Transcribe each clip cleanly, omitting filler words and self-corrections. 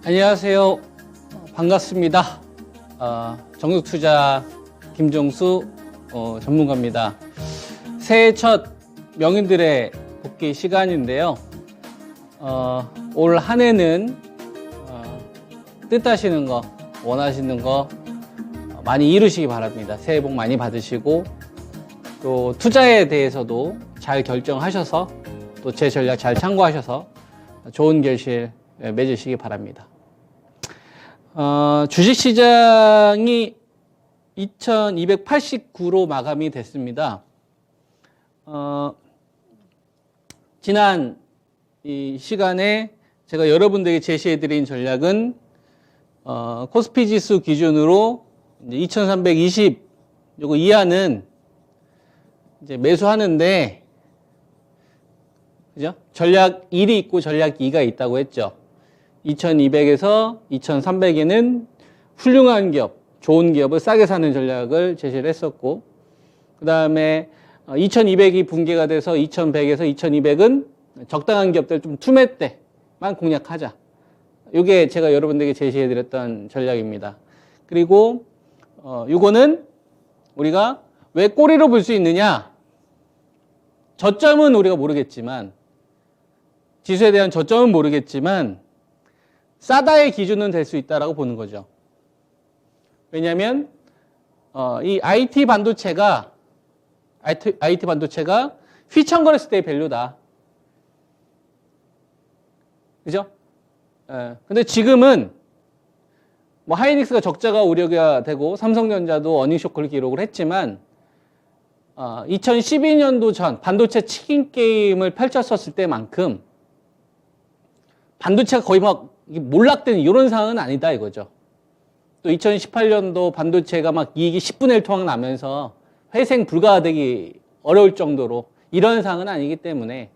안녕하세요. 반갑습니다. 정육투자 김종수 전문가입니다. 새해 첫 명인들의 복귀 시간인데요. 올 한 해는 뜻하시는 거, 원하시는 거 많이 이루시기 바랍니다. 새해 복 많이 받으시고 또 투자에 대해서도 잘 결정하셔서 또 제 전략 잘 참고하셔서 좋은 결실 맺으시기 바랍니다. 주식시장이 2289로 마감이 됐습니다. 지난 이 시간에 제가 여러분들에게 제시해드린 전략은 코스피 지수 기준으로 이제 2320 요거 이하는 이제 매수하는데, 그죠? 전략 1이 있고 전략 2가 있다고 했죠. 2200에서 2300에는 훌륭한 기업, 좋은 기업을 싸게 사는 전략을 제시를 했었고, 그 다음에 2200이 붕괴가 돼서 2100에서 2200은 적당한 기업들 좀 투매 때만 공략하자. 이게 제가 여러분들에게 제시해드렸던 전략입니다. 그리고 이거는 우리가 왜 꼬리로 볼 수 있느냐? 저점은 우리가 모르겠지만, 지수에 대한 저점은 모르겠지만 싸다의 기준은 될 수 있다라고 보는 거죠. 왜냐하면 이 IT 반도체가 휘청거렸을 때의 밸류다. 그죠? 근데 지금은 뭐 하이닉스가 적자가 우려가 되고 삼성전자도 어닝 쇼크를 기록을 했지만 2012년도 전 반도체 치킨 게임을 펼쳤었을 때만큼 반도체가 거의 막 몰락되는 이런 상황은 아니다 이거죠. 또 2018년도 반도체가 막 이익이 10분의 1 토막 나면서 회생 불가되기 어려울 정도로 이런 상황은 아니기 때문에,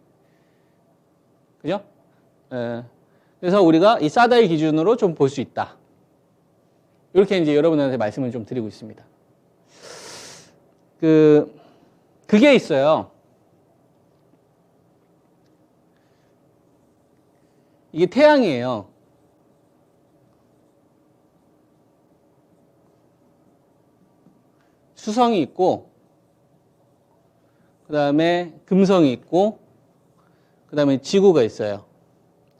그죠? 그래서 우리가 이 싸다의 기준으로 좀 볼 수 있다. 이렇게 이제 여러분들한테 말씀을 좀 드리고 있습니다. 그게 있어요. 이게 태양이에요. 수성이 있고, 그 다음에 금성이 있고, 그 다음에 지구가 있어요.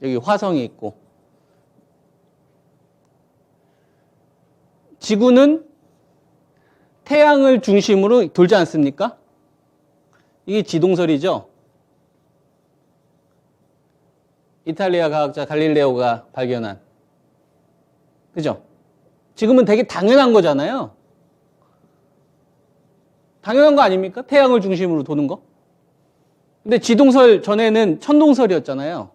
여기 화성이 있고. 지구는 태양을 중심으로 돌지 않습니까? 이게 지동설이죠. 이탈리아 과학자 갈릴레오가 발견한. 그죠? 지금은 되게 당연한 거잖아요. 당연한 거 아닙니까? 태양을 중심으로 도는 거. 근데 지동설 전에는 천동설이었잖아요.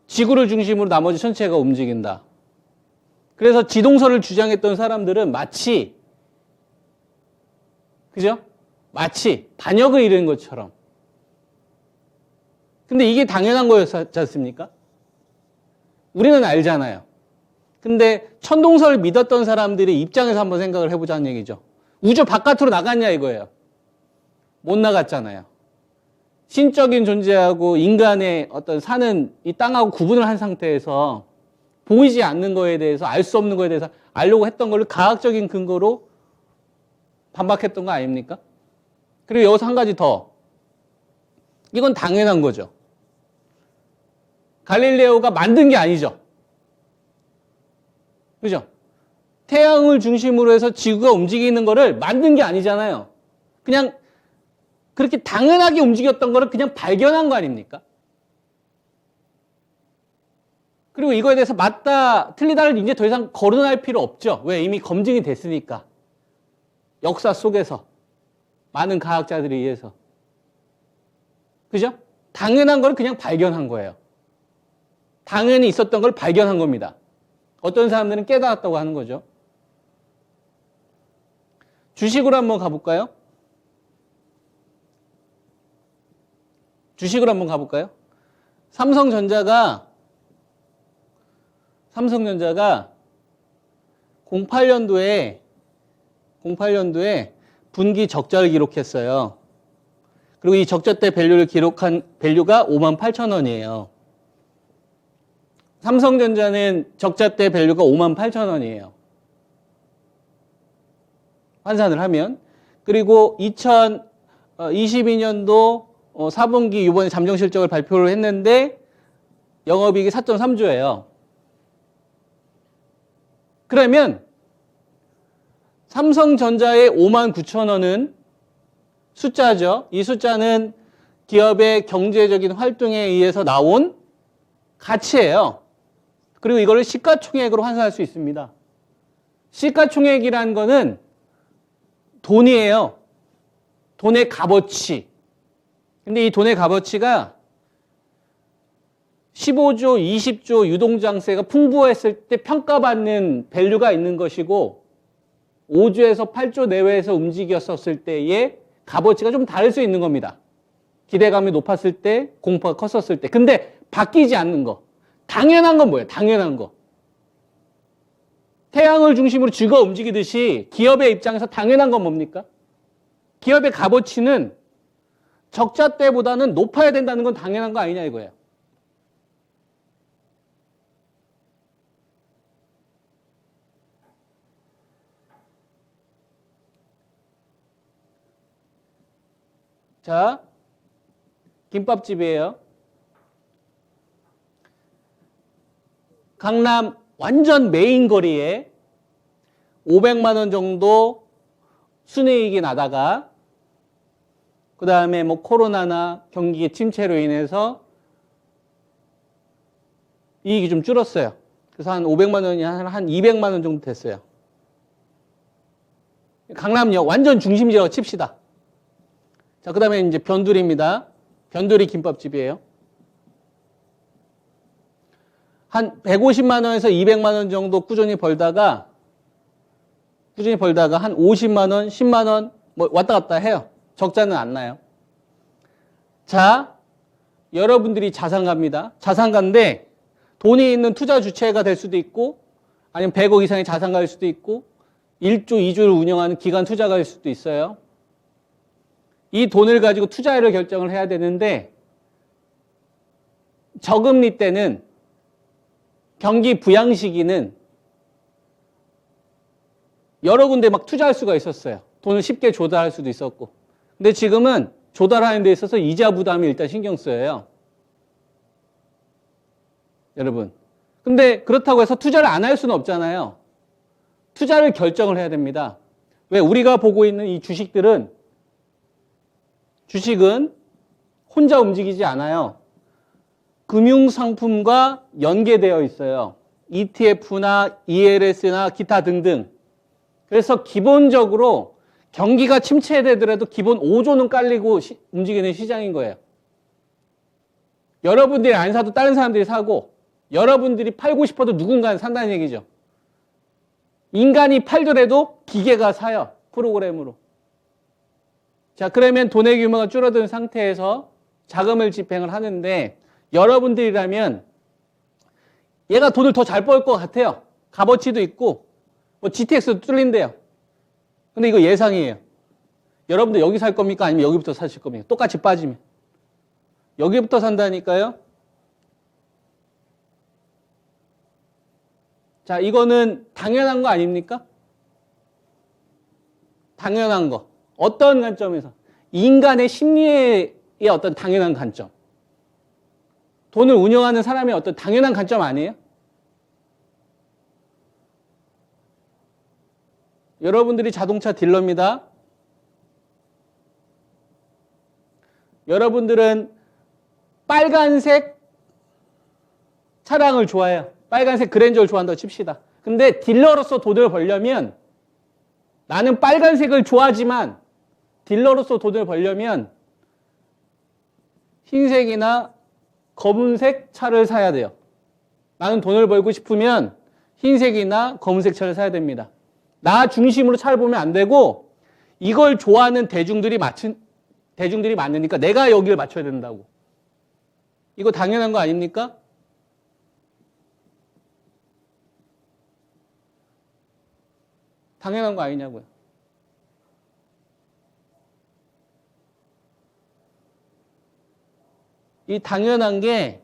지구를 중심으로 나머지 전체가 움직인다. 그래서 지동설을 주장했던 사람들은 마치, 그죠? 마치 반역을 이루는 것처럼. 근데 이게 당연한 거였지 않습니까? 우리는 알잖아요. 근데 천동설 믿었던 사람들의 입장에서 한번 생각을 해보자는 얘기죠. 우주 바깥으로 나갔냐 이거예요. 못 나갔잖아요. 신적인 존재하고 인간의 어떤 사는 이 땅하고 구분을 한 상태에서 보이지 않는 거에 대해서, 알 수 없는 거에 대해서 알려고 했던 걸 과학적인 근거로 반박했던 거 아닙니까? 그리고 여기서 한 가지 더. 이건 당연한 거죠. 갈릴레오가 만든 게 아니죠. 그죠? 태양을 중심으로 해서 지구가 움직이는 거를 만든 게 아니잖아요. 그냥 그렇게 당연하게 움직였던 거를 그냥 발견한 거 아닙니까? 그리고 이거에 대해서 맞다, 틀리다를 이제 더 이상 거론할 필요 없죠. 왜? 이미 검증이 됐으니까. 역사 속에서. 많은 과학자들에 의해서. 그죠? 당연한 걸 그냥 발견한 거예요. 당연히 있었던 걸 발견한 겁니다. 어떤 사람들은 깨달았다고 하는 거죠. 주식으로 한번 가볼까요? 주식으로 한번 가볼까요? 삼성전자가 08년도에 분기 적자를 기록했어요. 그리고 이 적자 때 밸류를 기록한 밸류가 58,000원이에요. 삼성전자는 적자 때 밸류가 58,000원이에요. 환산을 하면. 그리고 2022년도 4분기 이번에 잠정실적을 발표를 했는데 영업이익이 4.3조예요. 그러면 삼성전자의 59,000원은 숫자죠. 이 숫자는 기업의 경제적인 활동에 의해서 나온 가치예요. 그리고 이거를 시가총액으로 환산할 수 있습니다. 시가총액이라는 거는 돈이에요. 돈의 값어치. 근데 이 돈의 값어치가 15조, 20조 유동장세가 풍부했을 때 평가받는 밸류가 있는 것이고 5조에서 8조 내외에서 움직였었을 때의 값어치가 좀 다를 수 있는 겁니다. 기대감이 높았을 때, 공포가 컸었을 때. 근데 바뀌지 않는 거. 당연한 건 뭐예요? 당연한 거. 태양을 중심으로 쥐가 움직이듯이 기업의 입장에서 당연한 건 뭡니까? 기업의 값어치는 적자 때보다는 높아야 된다는 건 당연한 거 아니냐 이거예요. 자, 김밥집이에요. 강남 완전 메인 거리에 500만 원 정도 순이익이 나다가 그 다음에 뭐 코로나나 경기 침체로 인해서 이익이 좀 줄었어요. 그래서 한 500만 원이 한 200만 원 정도 됐어요. 강남역 완전 중심지라고 칩시다. 자, 그 다음에 이제 변두리입니다. 변두리 김밥집이에요. 한 150만 원에서 200만 원 정도 꾸준히 벌다가 한 50만 원, 10만 원 뭐 왔다 갔다 해요. 적자는 안 나요. 자, 여러분들이 자산가입니다. 자산가인데 돈이 있는 투자 주체가 될 수도 있고 아니면 100억 이상의 자산가일 수도 있고 1조, 2조를 운영하는 기관 투자가일 수도 있어요. 이 돈을 가지고 투자를 결정을 해야 되는데 저금리 때는 경기 부양 시기는 여러 군데 막 투자할 수가 있었어요. 돈을 쉽게 조달할 수도 있었고. 근데 지금은 조달하는 데 있어서 이자 부담이 일단 신경 쓰여요. 여러분. 근데 그렇다고 해서 투자를 안 할 수는 없잖아요. 투자를 결정을 해야 됩니다. 왜? 우리가 보고 있는 이 주식은 혼자 움직이지 않아요. 금융상품과 연계되어 있어요. ETF나 ELS나 기타 등등. 그래서 기본적으로 경기가 침체되더라도 기본 5조는 깔리고 움직이는 시장인 거예요. 여러분들이 안 사도 다른 사람들이 사고 여러분들이 팔고 싶어도 누군가는 산다는 얘기죠. 인간이 팔더라도 기계가 사요. 프로그램으로. 자, 그러면 돈의 규모가 줄어든 상태에서 자금을 집행을 하는데 여러분들이라면 얘가 돈을 더 잘 벌 것 같아요. 값어치도 있고 뭐 GTX도 뚫린대요. 근데 이거 예상이에요. 여러분들 여기 살 겁니까? 아니면 여기부터 사실 겁니까? 똑같이 빠지면. 여기부터 산다니까요. 자, 이거는 당연한 거 아닙니까? 당연한 거. 어떤 관점에서? 인간의 심리의 어떤 당연한 관점. 돈을 운영하는 사람의 어떤 당연한 관점 아니에요? 여러분들이 자동차 딜러입니다. 여러분들은 빨간색 차량을 좋아해요. 빨간색 그랜저를 좋아한다고 칩시다. 근데 딜러로서 돈을 벌려면 나는 빨간색을 좋아하지만 딜러로서 돈을 벌려면 흰색이나 검은색 차를 사야 돼요. 나는 돈을 벌고 싶으면 흰색이나 검은색 차를 사야 됩니다. 나 중심으로 차를 보면 안 되고 이걸 좋아하는 대중들이 많으니까 내가 여기를 맞춰야 된다고. 이거 당연한 거 아닙니까? 당연한 거 아니냐고요. 이 당연한 게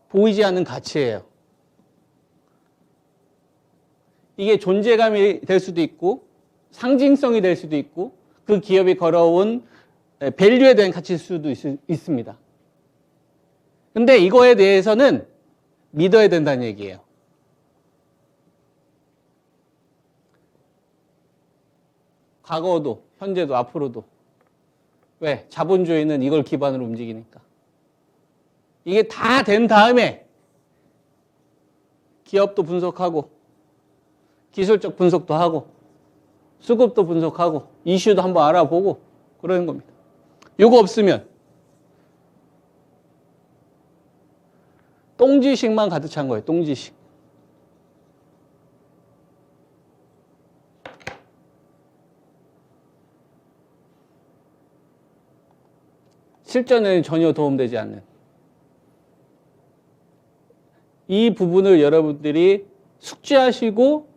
보이지 않는 가치예요. 이게 존재감이 될 수도 있고 상징성이 될 수도 있고 그 기업이 걸어온 밸류에 대한 가치일 수도 있습니다. 근데 이거에 대해서는 믿어야 된다는 얘기예요. 과거도, 현재도, 앞으로도. 왜? 자본주의는 이걸 기반으로 움직이니까. 이게 다 된 다음에 기업도 분석하고 기술적 분석도 하고 수급도 분석하고 이슈도 한번 알아보고 그러는 겁니다. 이거 없으면 똥지식만 가득 찬 거예요. 똥지식. 실전에는 전혀 도움되지 않는 이 부분을 여러분들이 숙지하시고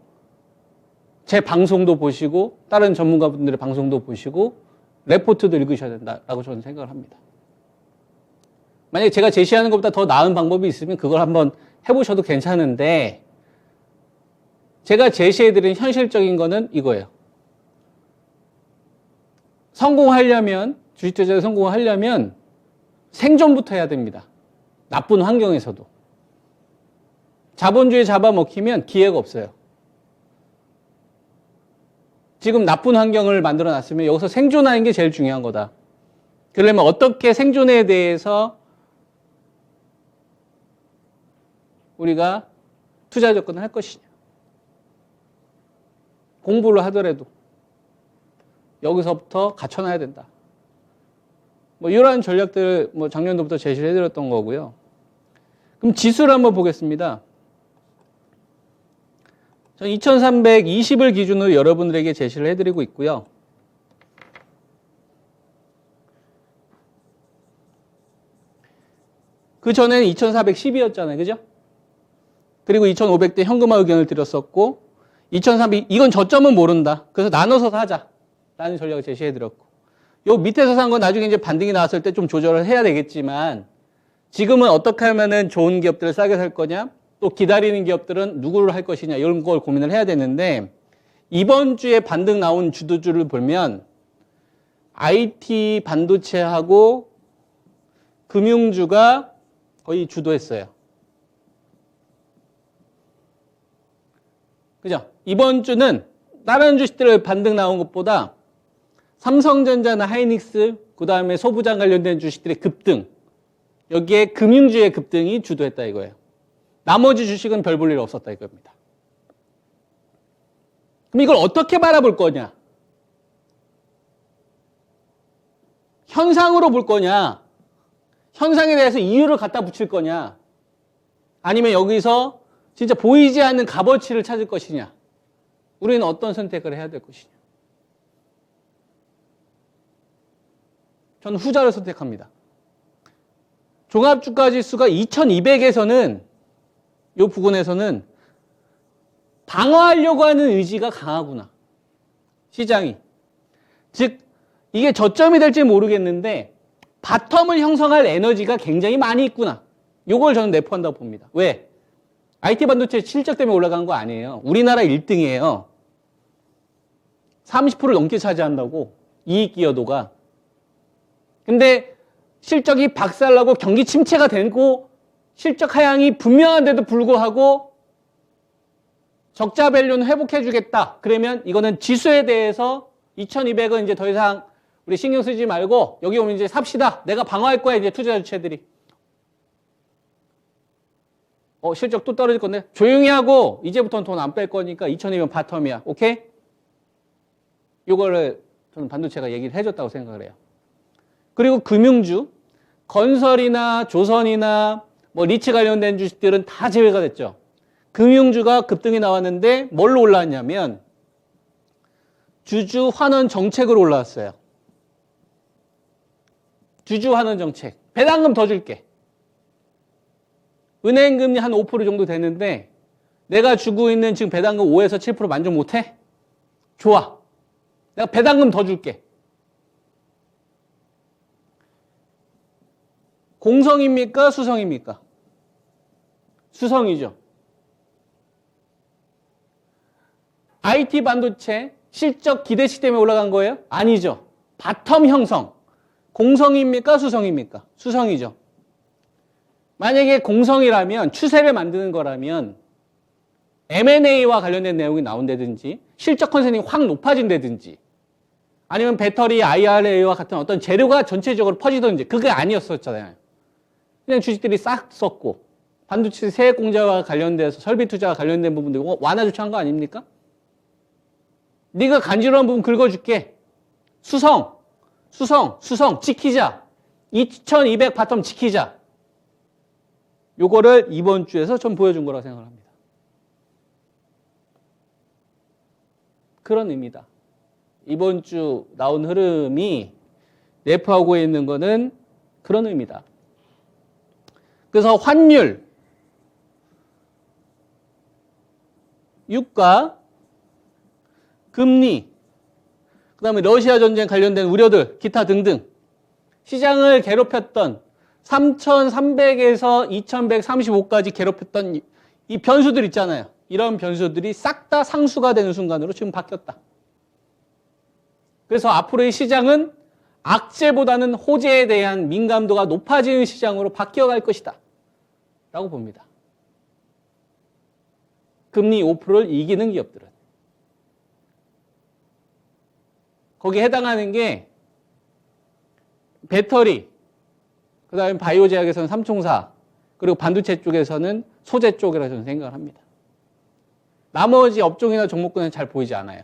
제 방송도 보시고 다른 전문가분들의 방송도 보시고 레포트도 읽으셔야 된다라고 저는 생각을 합니다. 만약에 제가 제시하는 것보다 더 나은 방법이 있으면 그걸 한번 해보셔도 괜찮은데 제가 제시해드린 현실적인 거는 이거예요. 성공하려면 주식투자에 성공하려면 생존부터 해야 됩니다. 나쁜 환경에서도. 자본주의 잡아먹히면 기회가 없어요. 지금 나쁜 환경을 만들어놨으면 여기서 생존하는 게 제일 중요한 거다. 그러려면 어떻게 생존에 대해서 우리가 투자 접근을 할 것이냐. 공부를 하더라도 여기서부터 갖춰놔야 된다. 뭐 이러한 전략들 뭐 작년도부터 제시를 해드렸던 거고요. 그럼 지수를 한번 보겠습니다. 2320을 기준으로 여러분들에게 제시를 해드리고 있고요. 그 전에는 2410이었잖아요. 그죠? 그리고 2500대 현금화 의견을 드렸었고 2300, 이건 저점은 모른다. 그래서 나눠서 사자. 라는 전략을 제시해드렸고 요 밑에서 산 건 나중에 이제 반등이 나왔을 때 좀 조절을 해야 되겠지만 지금은 어떻게 하면은 좋은 기업들을 싸게 살 거냐 또 기다리는 기업들은 누구를 할 것이냐 이런 걸 고민을 해야 되는데 이번 주에 반등 나온 주도주를 보면 IT 반도체하고 금융주가 거의 주도했어요. 그죠? 이번 주는 다른 주식들 반등 나온 것보다 삼성전자나 하이닉스, 그 다음에 소부장 관련된 주식들의 급등, 여기에 금융주의 급등이 주도했다 이거예요. 나머지 주식은 별 볼 일 없었다 이겁니다. 그럼 이걸 어떻게 바라볼 거냐? 현상으로 볼 거냐? 현상에 대해서 이유를 갖다 붙일 거냐? 아니면 여기서 진짜 보이지 않는 값어치를 찾을 것이냐? 우리는 어떤 선택을 해야 될 것이냐? 저는 후자를 선택합니다. 종합주가지수가 2200에서는 이 부분에서는 방어하려고 하는 의지가 강하구나. 시장이. 즉 이게 저점이 될지 모르겠는데 바텀을 형성할 에너지가 굉장히 많이 있구나. 이걸 저는 내포한다고 봅니다. 왜? IT 반도체 실적 때문에 올라간 거 아니에요. 우리나라 1등이에요. 30%를 넘게 차지한다고. 이익 기여도가. 근데 실적이 박살나고 경기 침체가 되고 실적 하향이 분명한데도 불구하고 적자 밸류는 회복해 주겠다. 그러면 이거는 지수에 대해서 2200은 이제 더 이상 우리 신경 쓰지 말고 여기 오면 이제 삽시다. 내가 방어할 거야 이제 투자 주체들이. 실적 또 떨어질 건데 조용히 하고 이제부터는 돈 안 뺄 거니까 2200은 바텀이야. 오케이? 이거를 저는 반도체가 얘기를 해줬다고 생각을 해요. 그리고 금융주, 건설이나 조선이나 뭐 리츠 관련된 주식들은 다 제외가 됐죠. 금융주가 급등이 나왔는데 뭘로 올라왔냐면 주주 환원 정책으로 올라왔어요. 주주 환원 정책. 배당금 더 줄게. 은행 금리 한 5% 정도 되는데 내가 주고 있는 지금 배당금 5에서 7% 만족 못해? 좋아. 내가 배당금 더 줄게. 공성입니까? 수성입니까? 수성이죠. IT 반도체 실적 기대치 때문에 올라간 거예요? 아니죠. 바텀 형성. 공성입니까? 수성입니까? 수성이죠. 만약에 공성이라면 추세를 만드는 거라면 M&A와 관련된 내용이 나온다든지 실적 컨센이 확 높아진다든지 아니면 배터리 IRA와 같은 어떤 재료가 전체적으로 퍼지든지 그게 아니었었잖아요. 그냥 주식들이 싹 썼고 반도체 세액 공제와 관련돼서 설비 투자와 관련된 부분들 완화 조치한 거 아닙니까? 네가 간지러운 부분 긁어줄게. 수성 지키자. 2200 바텀 지키자. 요거를 이번 주에서 좀 보여준 거라고 생각합니다. 그런 의미다. 이번 주 나온 흐름이 내포하고 있는 거는 그런 의미다. 그래서 환율, 유가, 금리, 그 다음에 러시아 전쟁 관련된 우려들, 기타 등등 시장을 괴롭혔던 3,300에서 2,135까지 괴롭혔던 이 변수들 있잖아요. 이런 변수들이 싹 다 상수가 되는 순간으로 지금 바뀌었다. 그래서 앞으로의 시장은 악재보다는 호재에 대한 민감도가 높아지는 시장으로 바뀌어갈 것이다 라고 봅니다. 금리 5%를 이기는 기업들은. 거기에 해당하는 게 배터리, 그 다음에 바이오 제약에서는 삼총사, 그리고 반도체 쪽에서는 소재 쪽이라고 저는 생각을 합니다. 나머지 업종이나 종목군은 잘 보이지 않아요.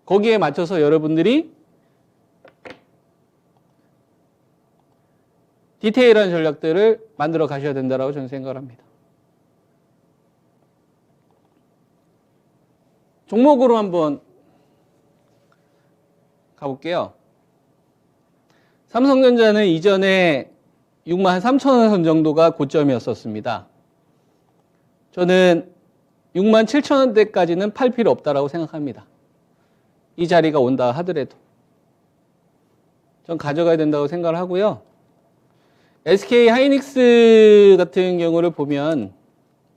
거기에 맞춰서 여러분들이 디테일한 전략들을 만들어 가셔야 된다고 저는 생각을 합니다. 종목으로 한번 가볼게요. 삼성전자는 이전에 63,000원 선 정도가 고점이었었습니다. 저는 67,000원대까지는 팔 필요 없다고 생각합니다. 이 자리가 온다 하더라도. 전 가져가야 된다고 생각을 하고요. SK 하이닉스 같은 경우를 보면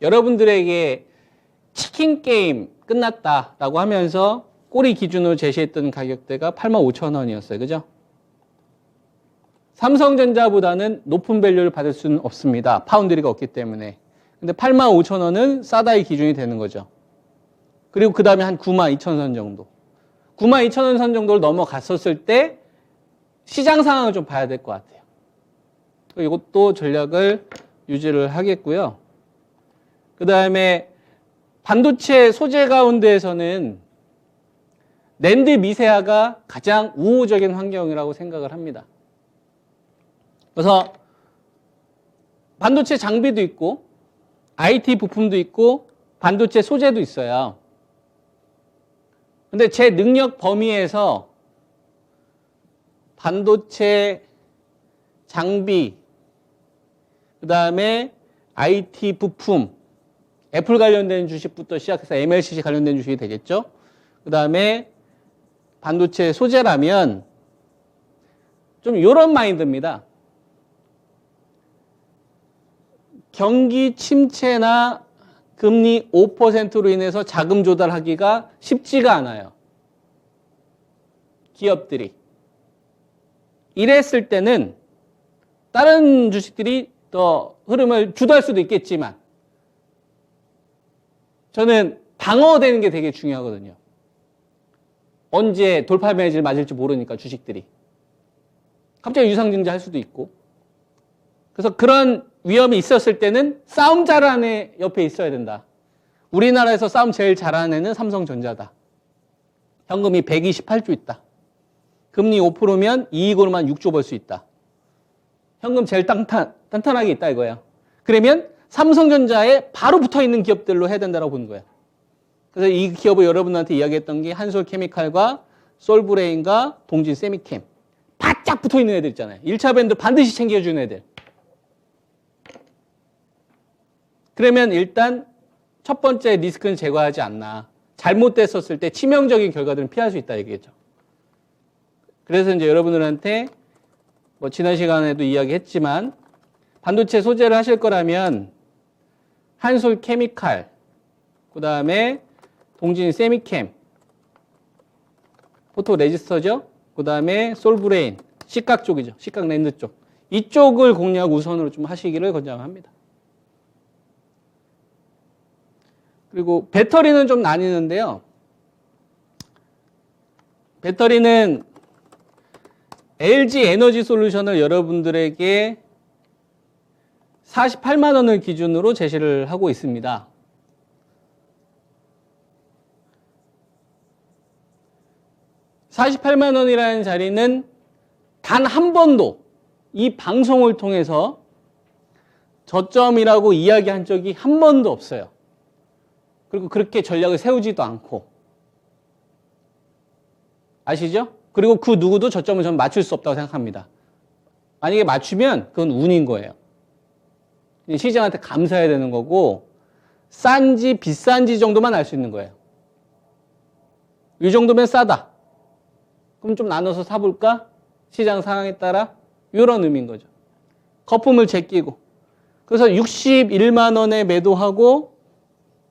여러분들에게 치킨 게임 끝났다라고 하면서 꼬리 기준으로 제시했던 가격대가 85,000원이었어요. 그죠? 삼성전자보다는 높은 밸류를 받을 수는 없습니다. 파운드리가 없기 때문에. 근데 85,000원은 싸다의 기준이 되는 거죠. 그리고 그 다음에 한 92,000원 정도. 92,000원 선 정도를 넘어갔었을 때 시장 상황을 좀 봐야 될 것 같아요. 이것도 전략을 유지를 하겠고요. 그 다음에 반도체 소재 가운데에서는 낸드 미세화가 가장 우호적인 환경이라고 생각을 합니다. 그래서 반도체 장비도 있고 IT 부품도 있고 반도체 소재도 있어요. 근데 제 능력 범위에서 반도체 장비, 그 다음에 IT 부품, 애플 관련된 주식부터 시작해서 MLCC 관련된 주식이 되겠죠. 그 다음에 반도체 소재라면 좀 이런 마인드입니다. 경기 침체나 금리 5%로 인해서 자금 조달하기가 쉽지가 않아요. 기업들이. 이랬을 때는 다른 주식들이 더 흐름을 주도할 수도 있겠지만 저는 방어되는 게 되게 중요하거든요. 언제 돌파 매질 맞을지 모르니까 주식들이. 갑자기 유상증자 할 수도 있고. 그래서 그런 위험이 있었을 때는 싸움 잘하는 애 옆에 있어야 된다. 우리나라에서 싸움 제일 잘하는 애는 삼성전자다. 현금이 128조 있다. 금리 5%면 이익으로만 6조 벌 수 있다. 현금 제일 단단하게 있다 이거예요. 그러면 삼성전자에 바로 붙어있는 기업들로 해야 된다고 보는 거예요. 그래서 이 기업을 여러분한테 이야기했던 게 한솔케미칼과 솔브레인과 동진 세미캠. 바짝 붙어있는 애들 있잖아요. 1차 밴드 반드시 챙겨주는 애들. 그러면 일단 첫 번째 리스크는 제거하지 않나. 잘못됐었을 때 치명적인 결과들은 피할 수 있다 얘기겠죠. 그래서 이제 여러분들한테 뭐 지난 시간에도 이야기했지만 반도체 소재를 하실 거라면 한솔 케미칼, 그 다음에 동진 세미캠, 포토 레지스터죠. 그 다음에 솔브레인, 시각 쪽이죠. 시각 렌즈 쪽. 이쪽을 공략 우선으로 좀 하시기를 권장합니다. 그리고 배터리는 좀 나뉘는데요. 배터리는 LG 에너지 솔루션을 여러분들에게 48만 원을 기준으로 제시를 하고 있습니다. (48만 원이라는) 자리는 단 한 번도 이 방송을 통해서 저점이라고 이야기한 적이 한 번도 없어요. 그리고 그렇게 전략을 세우지도 않고. 아시죠? 그리고 그 누구도 저점을 저는 맞출 수 없다고 생각합니다. 만약에 맞추면 그건 운인 거예요. 시장한테 감사해야 되는 거고, 싼지 비싼지 정도만 알 수 있는 거예요. 이 정도면 싸다. 그럼 좀 나눠서 사볼까? 시장 상황에 따라. 이런 의미인 거죠. 거품을 제끼고. 그래서 61만 원에 매도하고,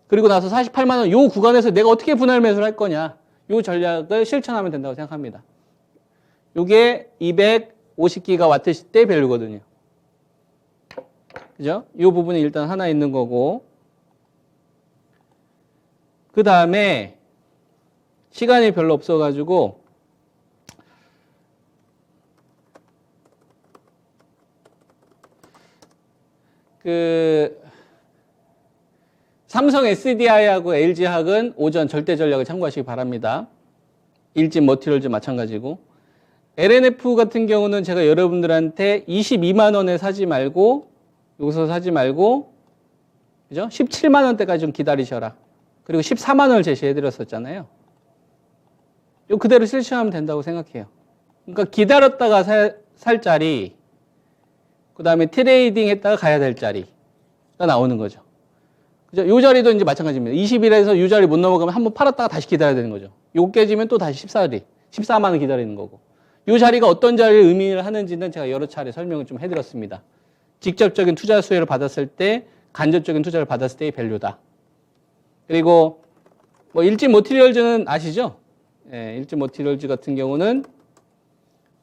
그리고 나서 48만 원, 요 구간에서 내가 어떻게 분할 매수를 할 거냐. 요 전략을 실천하면 된다고 생각합니다. 요게 250기가와트 시대 밸류거든요. 그죠? 이 부분이 일단 하나 있는 거고. 그 다음에 시간이 별로 없어가지고 삼성 SDI하고 LG학은 오전 절대 전략을 참고하시기 바랍니다. 일진 머티리얼즈 마찬가지고. LNF 같은 경우는 제가 여러분들한테 22만 원에 사지 말고, 여기서 사지 말고, 그죠? 17만 원대까지 좀 기다리셔라. 그리고 14만 원을 제시해 드렸었잖아요. 요 그대로 실천하면 된다고 생각해요. 그러니까 기다렸다가 살 자리, 그 다음에 트레이딩 했다가 가야 될 자리가 나오는 거죠. 그죠? 요 자리도 이제 마찬가지입니다. 20일에서 요 자리 못 넘어가면 한번 팔았다가 다시 기다려야 되는 거죠. 요 깨지면 또 다시 14만 원 기다리는 거고. 요 자리가 어떤 자리를 의미를 하는지는 제가 여러 차례 설명을 좀 해드렸습니다. 직접적인 투자 수혜를 받았을 때, 간접적인 투자를 받았을 때의 밸류다. 그리고 뭐 일진 머티리얼즈는 아시죠? 예, 일진 머티리얼즈 같은 경우는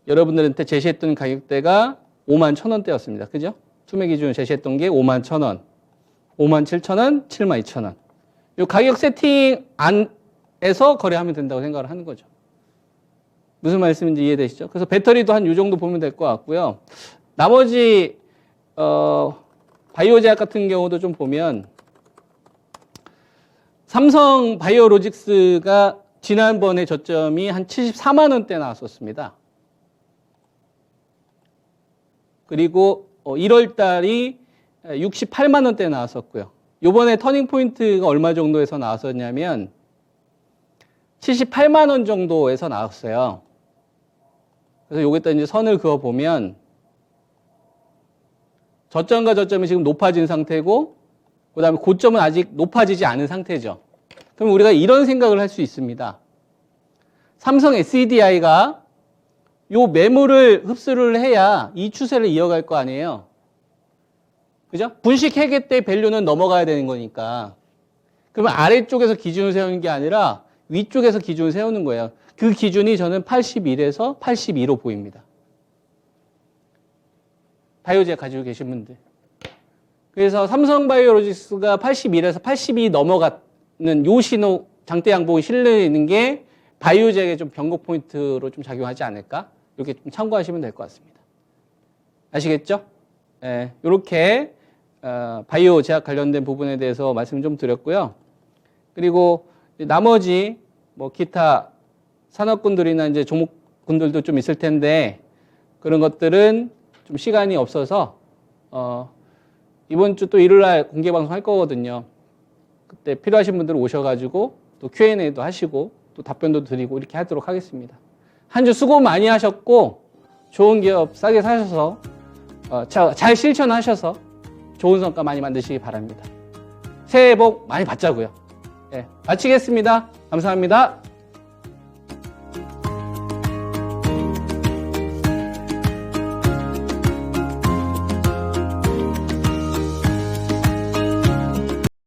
여러분들한테 제시했던 가격대가 51,000원대였습니다. 그죠? 투매 기준으로 제시했던 게 51,000원, 57,000원, 72,000원. 이 가격 세팅 안에서 거래하면 된다고 생각을 하는 거죠. 무슨 말씀인지 이해되시죠? 그래서 배터리도 한 이 정도 보면 될 것 같고요. 나머지 바이오 제약 같은 경우도 좀 보면 삼성 바이오로직스가 지난번에 저점이 한 74만 원대 나왔었습니다. 그리고 1월 달이 68만 원대 나왔었고요. 요번에 터닝 포인트가 얼마 정도에서 나왔었냐면 78만 원 정도에서 나왔어요. 그래서 여기다 이제 선을 그어 보면 저점과 저점이 지금 높아진 상태고, 그 다음에 고점은 아직 높아지지 않은 상태죠. 그럼 우리가 이런 생각을 할 수 있습니다. 삼성 SDI가 요 매물을 흡수를 해야 이 추세를 이어갈 거 아니에요. 그죠? 분식 회계 때 밸류는 넘어가야 되는 거니까. 그러면 아래쪽에서 기준을 세우는 게 아니라 위쪽에서 기준을 세우는 거예요. 그 기준이 저는 81에서 82로 보입니다. 바이오제 가지고 계신 분들. 그래서 삼성바이오로직스가 81에서 82 넘어가는 요 신호, 장대 양봉이 실리는 게 바이오제에 좀 변곡 포인트로 좀 작용하지 않을까? 이렇게 좀 참고하시면 될 것 같습니다. 아시겠죠? 예, 이렇게 바이오 제약 관련된 부분에 대해서 말씀 좀 드렸고요. 그리고 나머지 뭐 기타 산업군들이나 이제 종목군들도 좀 있을 텐데 그런 것들은 좀 시간이 없어서 이번 주 또 일요일 날 공개 방송 할 거거든요. 그때 필요하신 분들 오셔가지고 또 Q&A도 하시고 또 답변도 드리고 이렇게 하도록 하겠습니다. 한 주 수고 많이 하셨고 좋은 기업 싸게 사셔서 잘 실천하셔서 좋은 성과 많이 만드시기 바랍니다. 새해 복 많이 받자고요. 네, 마치겠습니다. 감사합니다.